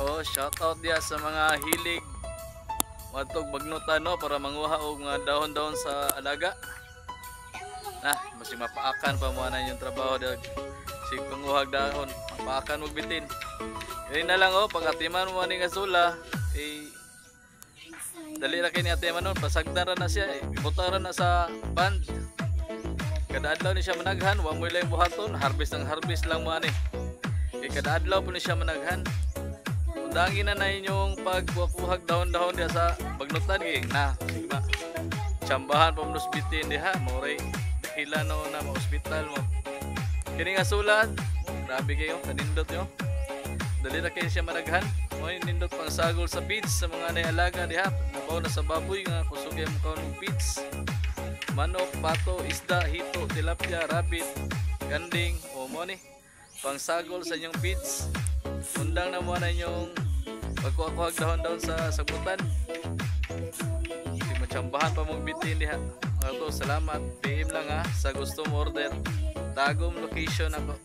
Oh, shout out dia sa mga hilig matog magnutan no para manguha og mga dahon-dahon sa alaga. Nah, mas mapaakan pa mo na yung trabaho dag si panguhag dahon, mapaakan og bitin. Kaya na lang oh, pag atiman mo ni gasula, dali ra kay ni atiman nun, pasagdan ra na siya, ibutaran na sa band. Kada adlaw ni siya managhan, wa mo lang buhaton, harvest ng harvest lang mo ani. Kada adlaw po ni siya managhan. Undangin na inyong pagkuhag dahon-dahon diha sa bagnutan gi. Na, sige ba. Tsambahan pa mo hospital diha, moray hila no na ma-hospital mo. Kini nga sulat, grabe kayo, kanindot yo. Dali ra kay siya managhan. Mo nindot pang sagol sa feeds sa mga naialaga diha. Nabaw na sa baboy nga kusugay mo kaon ng feeds. Manok, pato, isda, hito, tilapia, rabbit, ganding, o mo ni pangsagol sa inyong feeds. Undang na mo na inyong pagkuhakuhag dahon-dahon sa sagutan. Hindi matsambahan pa mong bitin diha. Salamat. PM lang ha sa gusto mo order. Tagong location ako.